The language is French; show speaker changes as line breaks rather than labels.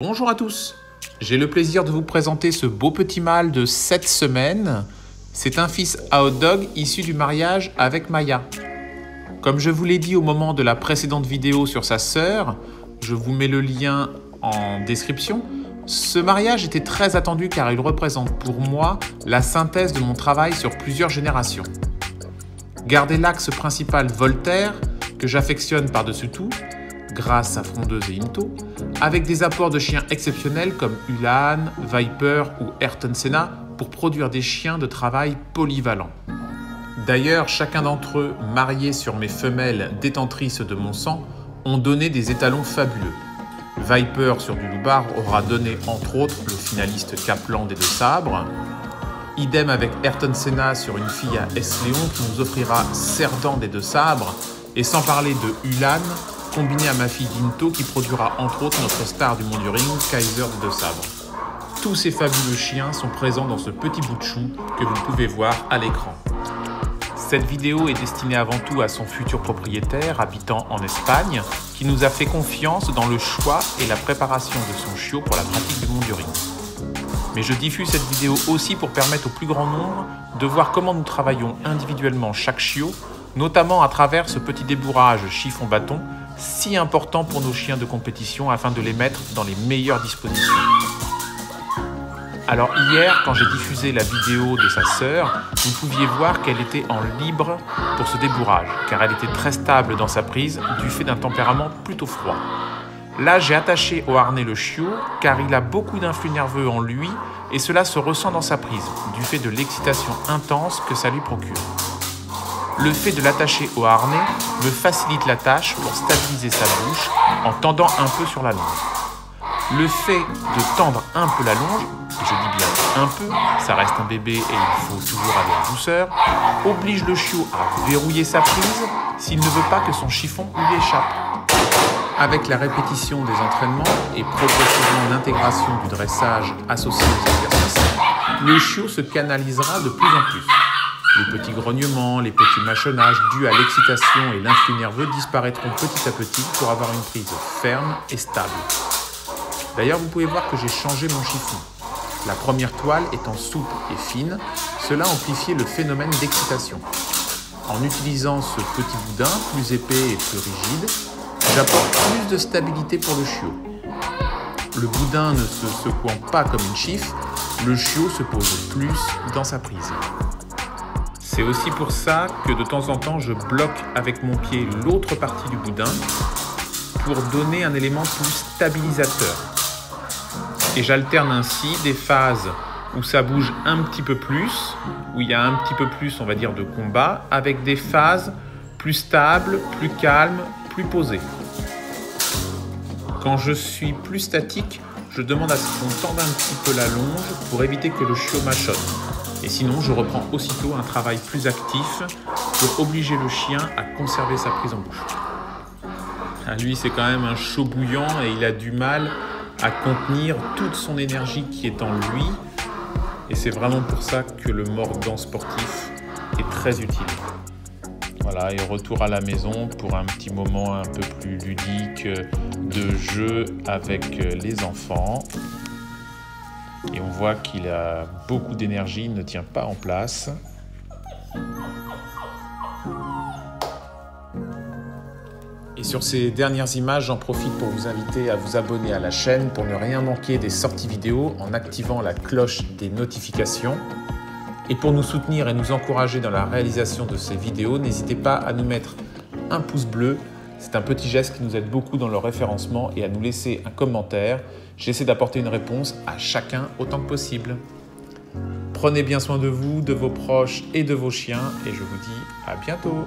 Bonjour à tous, j'ai le plaisir de vous présenter ce beau petit mâle de 7 semaines. C'est un fils à hot dog issu du mariage avec Maya. Comme je vous l'ai dit au moment de la précédente vidéo sur sa sœur, je vous mets le lien en description. Ce mariage était très attendu car il représente pour moi la synthèse de mon travail sur plusieurs générations. Gardez l'axe principal Voltaire, que j'affectionne par-dessus tout, grâce à Frondeuse et Imto, avec des apports de chiens exceptionnels comme Ulan, Viper ou Ayrton Senna pour produire des chiens de travail polyvalents. D'ailleurs, chacun d'entre eux, mariés sur mes femelles détentrices de mon sang, ont donné des étalons fabuleux. Viper sur du Loupard aura donné entre autres le finaliste Kaplan des Deux Sabres. Idem avec Ayrton Senna sur une fille à S-Léon qui nous offrira Cerdan des Deux Sabres, et sans parler de Ulan, combiné à ma fille Dinto qui produira entre autres notre star du monde du ring, Kaiser des Deux Sabres. Tous ces fabuleux chiens sont présents dans ce petit bout de chou que vous pouvez voir à l'écran. Cette vidéo est destinée avant tout à son futur propriétaire habitant en Espagne qui nous a fait confiance dans le choix et la préparation de son chiot pour la pratique du monde du ring. Mais je diffuse cette vidéo aussi pour permettre au plus grand nombre de voir comment nous travaillons individuellement chaque chiot, notamment à travers ce petit débourrage chiffon-bâton si important pour nos chiens de compétition afin de les mettre dans les meilleures dispositions. Alors hier, quand j'ai diffusé la vidéo de sa sœur, vous pouviez voir qu'elle était en libre pour ce débourrage, car elle était très stable dans sa prise du fait d'un tempérament plutôt froid. Là, j'ai attaché au harnais le chiot, car il a beaucoup d'influx nerveux en lui, et cela se ressent dans sa prise, du fait de l'excitation intense que ça lui procure. Le fait de l'attacher au harnais me facilite la tâche pour stabiliser sa bouche en tendant un peu sur la longe. Le fait de tendre un peu la longe, et je dis bien un peu, ça reste un bébé et il faut toujours aller en douceur, oblige le chiot à verrouiller sa prise s'il ne veut pas que son chiffon lui échappe. Avec la répétition des entraînements et progressivement l'intégration du dressage associé aux exercices, le chiot se canalisera de plus en plus. Les petits grognements, les petits mâchonnages dus à l'excitation et l'influx nerveux disparaîtront petit à petit pour avoir une prise ferme et stable. D'ailleurs, vous pouvez voir que j'ai changé mon chiffon. La première toile étant souple et fine, cela amplifiait le phénomène d'excitation. En utilisant ce petit boudin plus épais et plus rigide, j'apporte plus de stabilité pour le chiot. Le boudin ne se secouant pas comme une chiffre, le chiot se pose plus dans sa prise. C'est aussi pour ça que de temps en temps, je bloque avec mon pied l'autre partie du boudin pour donner un élément plus stabilisateur. Et j'alterne ainsi des phases où ça bouge un petit peu plus, où il y a un petit peu plus, on va dire, de combat, avec des phases plus stables, plus calmes, plus posées. Quand je suis plus statique, je demande à ce qu'on tende un petit peu la longe pour éviter que le chiot mâchonne. Et sinon, je reprends aussitôt un travail plus actif pour obliger le chien à conserver sa prise en bouche. Lui, c'est quand même un chaud bouillant et il a du mal à contenir toute son énergie qui est en lui. Et c'est vraiment pour ça que le mordant sportif est très utile. Voilà, et retour à la maison pour un petit moment un peu plus ludique de jeu avec les enfants. Et on voit qu'il a beaucoup d'énergie, il ne tient pas en place. Et sur ces dernières images, j'en profite pour vous inviter à vous abonner à la chaîne pour ne rien manquer des sorties vidéo en activant la cloche des notifications. Et pour nous soutenir et nous encourager dans la réalisation de ces vidéos, n'hésitez pas à nous mettre un pouce bleu. C'est un petit geste qui nous aide beaucoup dans le référencement et à nous laisser un commentaire. J'essaie d'apporter une réponse à chacun autant que possible. Prenez bien soin de vous, de vos proches et de vos chiens et je vous dis à bientôt.